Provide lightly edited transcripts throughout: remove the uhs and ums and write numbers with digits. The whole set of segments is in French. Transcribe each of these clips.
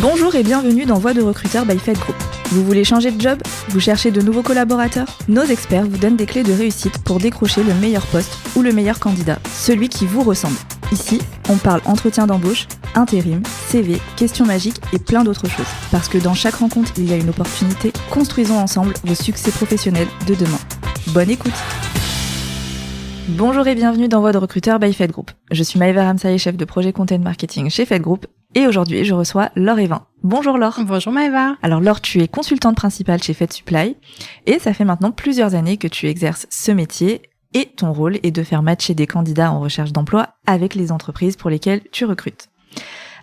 Bonjour et bienvenue dans Voix de recruteur by Fed Group. Vous voulez changer de job? Vous cherchez de nouveaux collaborateurs? Nos experts vous donnent des clés de réussite pour décrocher le meilleur poste ou le meilleur candidat, celui qui vous ressemble. Ici, on parle entretien d'embauche, intérim, CV, questions magiques et plein d'autres choses. Parce que dans chaque rencontre, il y a une opportunité. Construisons ensemble vos succès professionnels de demain. Bonne écoute! Bonjour et bienvenue dans Voix de recruteur by Fed Group. Je suis Maëva Ramsaye, chef de projet Content Marketing chez Fed Group. Et aujourd'hui, je reçois Laure Evin. Bonjour Laure. Bonjour Maëva. Alors Laure, tu es consultante principale chez Fed Supply et ça fait maintenant plusieurs années que tu exerces ce métier et ton rôle est de faire matcher des candidats en recherche d'emploi avec les entreprises pour lesquelles tu recrutes.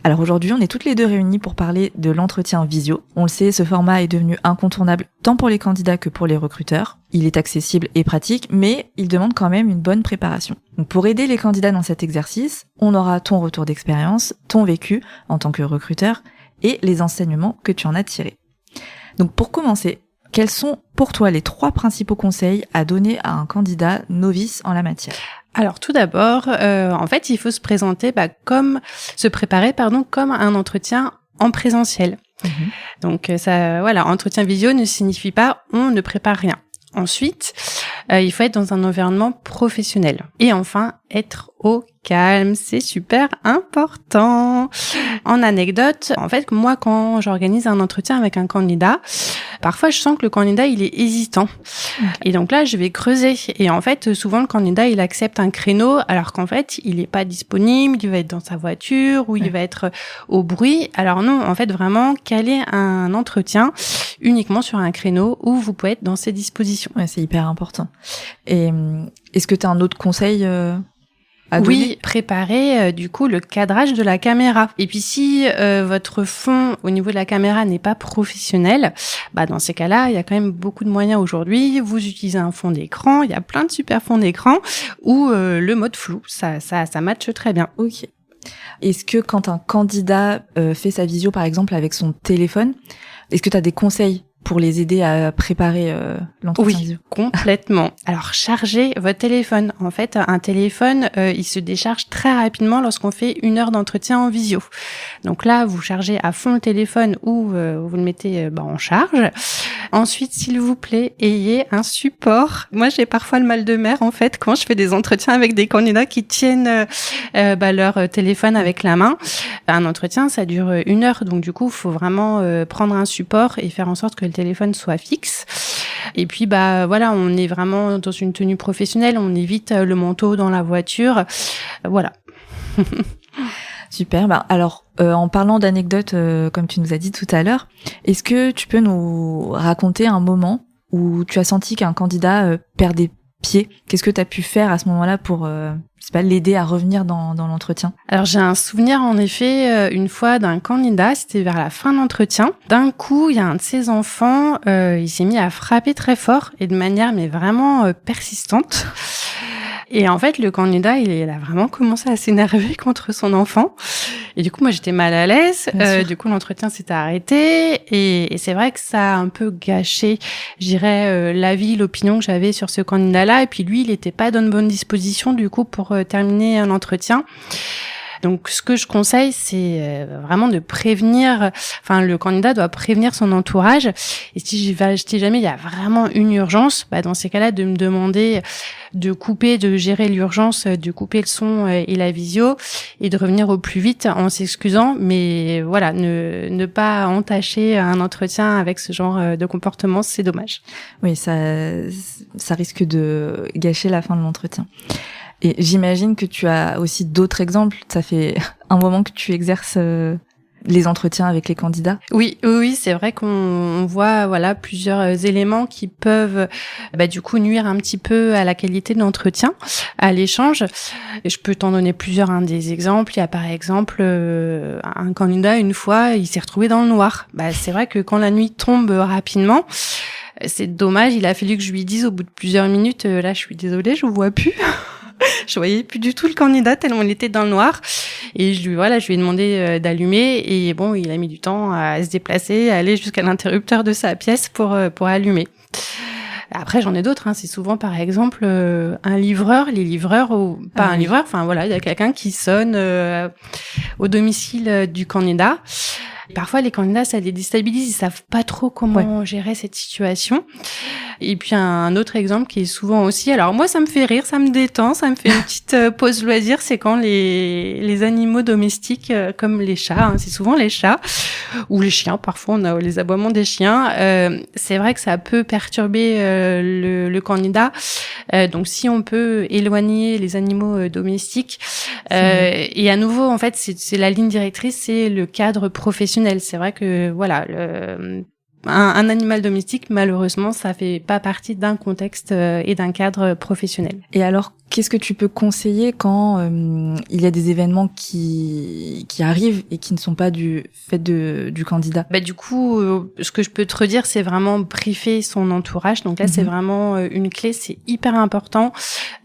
Alors aujourd'hui, on est toutes les deux réunies pour parler de l'entretien visio. On le sait, ce format est devenu incontournable tant pour les candidats que pour les recruteurs. Il est accessible et pratique, mais il demande quand même une bonne préparation. Donc pour aider les candidats dans cet exercice, on aura ton retour d'expérience, ton vécu en tant que recruteur et les enseignements que tu en as tirés. Donc pour commencer, quels sont pour toi les 3 principaux conseils à donner à un candidat novice en la matière ? Alors tout d'abord, en fait, il faut se préparer comme un entretien en présentiel. Donc ça, voilà, entretien visio ne signifie pas on ne prépare rien. Ensuite, il faut être dans un environnement professionnel. Et enfin, être au calme, c'est super important. En anecdote, en fait, moi, quand j'organise un entretien avec un candidat, parfois, je sens que le candidat, il est hésitant. Okay. Et donc là, je vais creuser. Et en fait, souvent, le candidat, il accepte un créneau, alors qu'en fait, il n'est pas disponible, il va être dans sa voiture, ou il va être au bruit. Alors non, en fait, vraiment, caler un entretien uniquement sur un créneau où vous pouvez être dans ses dispositions. Ouais, c'est hyper important. Et est-ce que tu as un autre conseil oui, préparer du coup le cadrage de la caméra. Et puis si votre fond au niveau de la caméra n'est pas professionnel, bah dans ces cas-là, il y a quand même beaucoup de moyens aujourd'hui. Vous utilisez un fond d'écran, il y a plein de super fonds d'écran ou le mode flou, ça matche très bien. OK. Est-ce que quand un candidat fait sa visio par exemple avec son téléphone, est-ce que tu as des conseils pour les aider à préparer l'entretien visio? Oui, complètement. Alors, chargez votre téléphone. En fait, un téléphone, il se décharge très rapidement lorsqu'on fait 1 heure d'entretien en visio. Donc là, vous chargez à fond le téléphone ou vous le mettez en charge. Ensuite, s'il vous plaît, ayez un support. Moi, j'ai parfois le mal de mer, en fait, quand je fais des entretiens avec des candidats qui tiennent leur téléphone avec la main. Un entretien, ça dure 1 heure. Donc, du coup, il faut vraiment prendre un support et faire en sorte que le téléphone soit fixe. Et puis voilà, on est vraiment dans une tenue professionnelle, on évite le manteau dans la voiture. Voilà. Super. Alors en parlant d'anecdotes comme tu nous as dit tout à l'heure, est-ce que tu peux nous raconter un moment où tu as senti qu'un candidat perd des pieds? Qu'est-ce que tu as pu faire à ce moment-là pour l'aider à revenir dans l'entretien? Alors j'ai un souvenir en effet une fois d'un candidat, c'était vers la fin de l'entretien. D'un coup, il y a un de ses enfants, il s'est mis à frapper très fort et de manière mais vraiment persistante. Et en fait, le candidat, il a vraiment commencé à s'énerver contre son enfant. Et du coup, moi, j'étais mal à l'aise. Du coup, l'entretien s'était arrêté. Et c'est vrai que ça a un peu gâché, je dirais, l'avis, l'opinion que j'avais sur ce candidat-là. Et puis lui, il n'était pas dans de bonnes dispositions, du coup, pour terminer un entretien. Donc, ce que je conseille, c'est vraiment de prévenir, le candidat doit prévenir son entourage. Et si jamais il y a vraiment une urgence, dans ces cas-là, de me demander de gérer l'urgence, de couper le son et la visio et de revenir au plus vite en s'excusant. Mais voilà, ne pas entacher un entretien avec ce genre de comportement, c'est dommage. Oui, ça risque de gâcher la fin de l'entretien. Et j'imagine que tu as aussi d'autres exemples. Ça fait un moment que tu exerces les entretiens avec les candidats. Oui, c'est vrai qu'on voit plusieurs éléments qui peuvent du coup nuire un petit peu à la qualité de l'entretien, à l'échange. Je peux t'en donner plusieurs des exemples. Il y a par exemple un candidat, une fois, il s'est retrouvé dans le noir. C'est vrai que quand la nuit tombe rapidement, c'est dommage, il a fallu que je lui dise au bout de plusieurs minutes, là je suis désolée, je vous vois plus. Je voyais plus du tout le candidat tellement il était dans le noir. Et je lui ai demandé d'allumer. Et bon, il a mis du temps à se déplacer, à aller jusqu'à l'interrupteur de sa pièce pour allumer. Après, j'en ai d'autres. C'est souvent, par exemple, un livreur, les livreurs, ou pas un livreur. Enfin voilà, il y a quelqu'un qui sonne au domicile du candidat. Parfois, les candidats, ça les déstabilise, ils savent pas trop comment gérer cette situation. Et puis, un autre exemple qui est souvent aussi, alors moi, ça me fait rire, ça me détend, ça me fait une petite pause loisir, c'est quand les animaux domestiques, comme les chats, c'est souvent les chats, ou les chiens, parfois on a les aboiements des chiens, c'est vrai que ça peut perturber le candidat. Donc, si on peut éloigner les animaux domestiques, et à nouveau, en fait, c'est la ligne directrice, c'est le cadre professionnel. C'est vrai que voilà, un animal domestique, malheureusement, ça fait pas partie d'un contexte et d'un cadre professionnel. Et alors, qu'est-ce que tu peux conseiller quand il y a des événements qui arrivent et qui ne sont pas du fait du candidat? Du coup, ce que je peux te redire, c'est vraiment briefer son entourage. Donc là, c'est vraiment une clé, c'est hyper important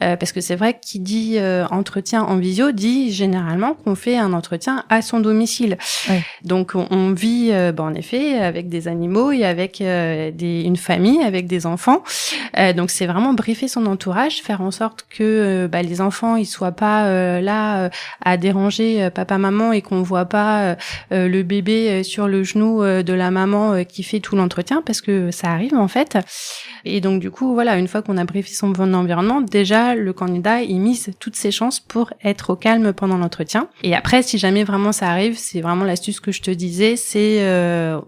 parce que c'est vrai que qui dit entretien en visio dit généralement qu'on fait un entretien à son domicile. Ouais. Donc on vit en effet avec des animaux et avec une famille, avec des enfants. Donc c'est vraiment briefer son entourage, faire en sorte que les enfants ils soient pas là à déranger papa maman et qu'on voit pas le bébé sur le genou de la maman qui fait tout l'entretien, parce que ça arrive en fait. Et donc du coup voilà, une fois qu'on a briefé son environnement, déjà le candidat il mise toutes ses chances pour être au calme pendant l'entretien. Et après, si jamais vraiment ça arrive, c'est vraiment l'astuce que je te disais, c'est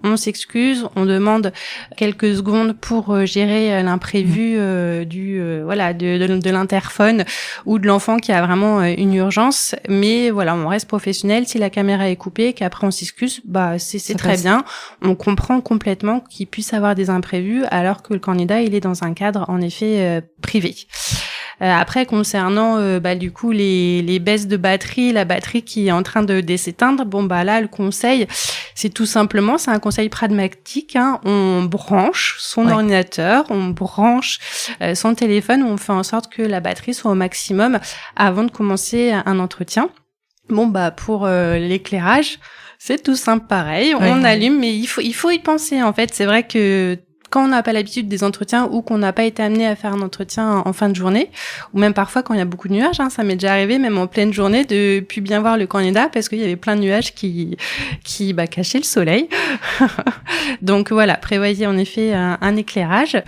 on s'excuse, on demande quelques secondes pour gérer l'imprévu de l'interphone ou de l'enfant qui a vraiment une urgence. Mais voilà, on reste professionnel. Si la caméra est coupée, qu'après on s'excuse, c'est très bien. On comprend complètement qu'il puisse avoir des imprévus alors que le candidat il est dans un cadre en effet privé. Après, concernant du coup les baisses de batterie, la batterie qui est en train de s'éteindre, là le conseil, c'est tout simplement, c'est un conseil pragmatique, on branche son ordinateur, on branche son téléphone, on fait en sorte que la batterie soit au maximum avant de commencer un entretien. Pour l'éclairage, c'est tout simple pareil, on allume, mais il faut y penser en fait. C'est vrai que quand on n'a pas l'habitude des entretiens ou qu'on n'a pas été amené à faire un entretien en fin de journée, ou même parfois quand il y a beaucoup de nuages, ça m'est déjà arrivé même en pleine journée de plus bien voir le candidat parce qu'il y avait plein de nuages qui cachaient le soleil. Donc voilà, prévoyez en effet un éclairage.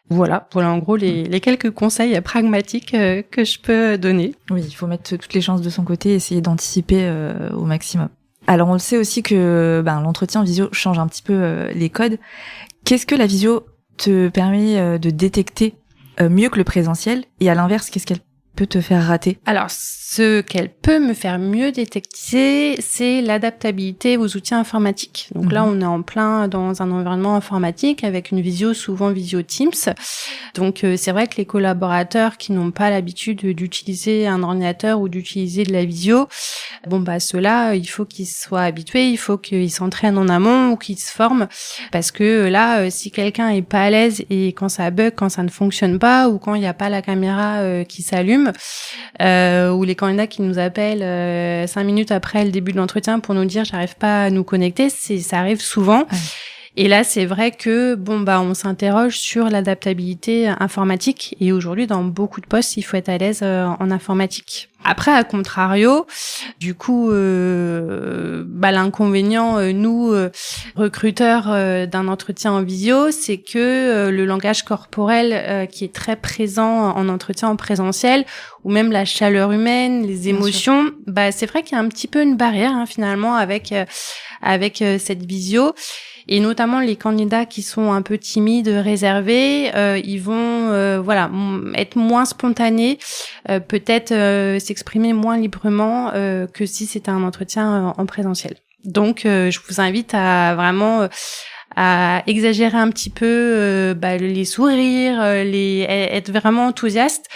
Voilà en gros les quelques conseils pragmatiques que je peux donner. Oui, il faut mettre toutes les chances de son côté et essayer d'anticiper au maximum. Alors on le sait aussi que l'entretien en visio change un petit peu les codes. Qu'est-ce que la visio te permet de détecter mieux que le présentiel, et à l'inverse, qu'est-ce qu'elle peut te faire rater? Alors, ce qu'elle peut me faire mieux détecter, c'est l'adaptabilité aux outils informatiques. Donc là, on est en plein dans un environnement informatique avec une visio, souvent visio Teams. Donc c'est vrai que les collaborateurs qui n'ont pas l'habitude d'utiliser un ordinateur ou d'utiliser de la visio, ceux-là, il faut qu'ils soient habitués, il faut qu'ils s'entraînent en amont ou qu'ils se forment, parce que là, si quelqu'un est pas à l'aise et quand ça bug, quand ça ne fonctionne pas ou quand il n'y a pas la caméra qui s'allume, ou les candidats qui nous appellent 5 minutes après le début de l'entretien pour nous dire j'arrive pas à nous connecter, ça arrive souvent. Ouais. Et là, c'est vrai que on s'interroge sur l'adaptabilité informatique, et aujourd'hui, dans beaucoup de postes, il faut être à l'aise en informatique. Après, à contrario, du coup, l'inconvénient, nous, recruteurs d'un entretien en visio, c'est que le langage corporel qui est très présent en entretien en présentiel, ou même la chaleur humaine, les émotions, c'est vrai qu'il y a un petit peu une barrière finalement avec cette visio. Et notamment les candidats qui sont un peu timides, réservés, ils vont être moins spontanés, peut-être s'exprimer moins librement que si c'était un entretien en présentiel. Donc je vous invite à vraiment à exagérer un petit peu les sourires, être vraiment enthousiaste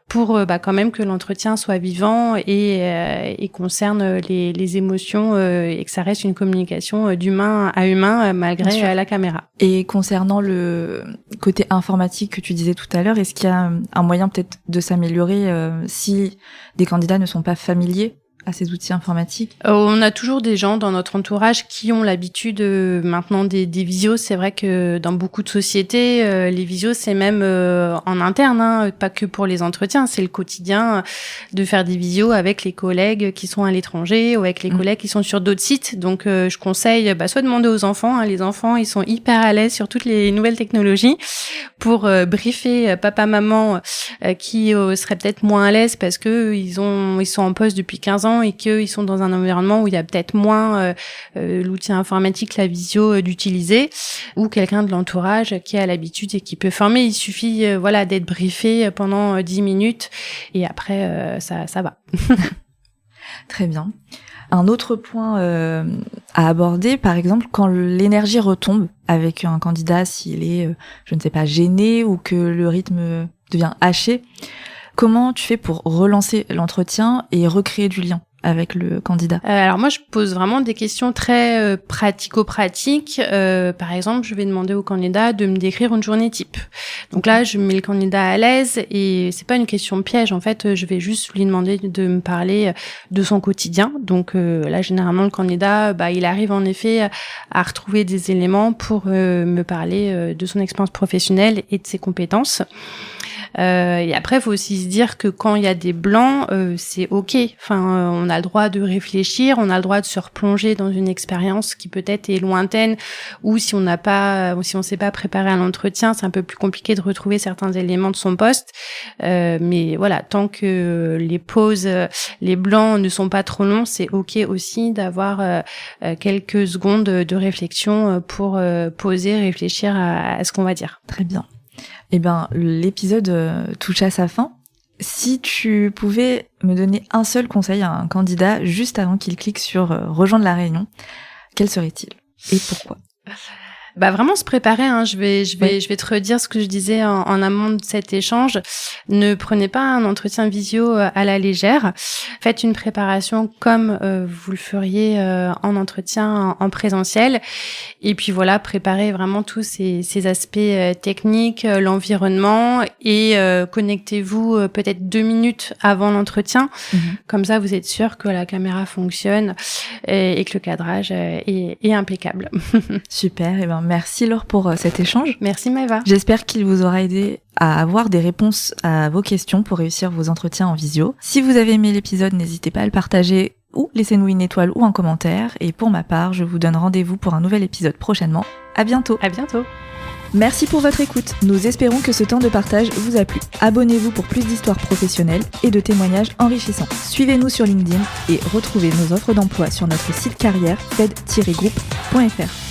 pour quand même que l'entretien soit vivant et concerne les émotions et que ça reste une communication d'humain à humain malgré la caméra. Et concernant le côté informatique que tu disais tout à l'heure, est-ce qu'il y a un moyen peut-être de s'améliorer si des candidats ne sont pas familiers à ces outils informatiques? On a toujours des gens dans notre entourage qui ont l'habitude maintenant des visios. C'est vrai que dans beaucoup de sociétés, les visios, c'est même en interne, hein, pas que pour les entretiens. C'est le quotidien de faire des visios avec les collègues qui sont à l'étranger ou avec les collègues qui sont sur d'autres sites. Donc, je conseille soit demander aux enfants. Hein, les enfants, ils sont hyper à l'aise sur toutes les nouvelles technologies pour briefer papa, maman qui seraient peut-être moins à l'aise parce que ils sont en poste depuis 15 ans et qu'ils sont dans un environnement où il y a peut-être moins l'outil informatique, la visio d'utiliser, ou quelqu'un de l'entourage qui a l'habitude et qui peut former. Il suffit d'être briefé pendant 10 minutes et après ça va. Très bien. Un autre point à aborder, par exemple, quand l'énergie retombe avec un candidat, s'il est, je ne sais pas, gêné ou que le rythme devient haché, comment tu fais pour relancer l'entretien et recréer du lien avec le candidat? Alors moi, je pose vraiment des questions très pratico-pratiques. Par exemple, je vais demander au candidat de me décrire une journée type. Donc là, je mets le candidat à l'aise et c'est pas une question piège. En fait, je vais juste lui demander de me parler de son quotidien. Donc là, généralement, le candidat, il arrive en effet à retrouver des éléments pour me parler de son expérience professionnelle et de ses compétences. Et après, il faut aussi se dire que quand il y a des blancs, c'est ok. Enfin, on a le droit de réfléchir, on a le droit de se replonger dans une expérience qui peut-être est lointaine, ou si on s'est pas préparé à l'entretien, c'est un peu plus compliqué de retrouver certains éléments de son poste. Mais voilà, tant que les pauses, les blancs ne sont pas trop longs, c'est ok aussi d'avoir quelques secondes de réflexion pour poser, réfléchir à ce qu'on va dire. Très bien. Eh bien, l'épisode touche à sa fin. Si tu pouvais me donner un seul conseil à un candidat juste avant qu'il clique sur rejoindre la réunion, quel serait-il et pourquoi? Vraiment se préparer, hein. Je vais te redire ce que je disais en amont de cet échange. Ne prenez pas un entretien visio à la légère. Faites une préparation comme vous le feriez en entretien en présentiel. Et puis voilà, préparez vraiment tous ces aspects techniques, l'environnement, et connectez-vous peut-être 2 minutes avant l'entretien. Comme ça, vous êtes sûr que la caméra fonctionne et que le cadrage est impeccable. Super, et merci Laure pour cet échange. Merci Maëva. J'espère qu'il vous aura aidé à avoir des réponses à vos questions pour réussir vos entretiens en visio. Si vous avez aimé l'épisode, n'hésitez pas à le partager ou laissez-nous une étoile ou un commentaire. Et pour ma part, je vous donne rendez-vous pour un nouvel épisode prochainement. À bientôt. À bientôt. Merci pour votre écoute. Nous espérons que ce temps de partage vous a plu. Abonnez-vous pour plus d'histoires professionnelles et de témoignages enrichissants. Suivez-nous sur LinkedIn et retrouvez nos offres d'emploi sur notre site carrière fed-group.fr.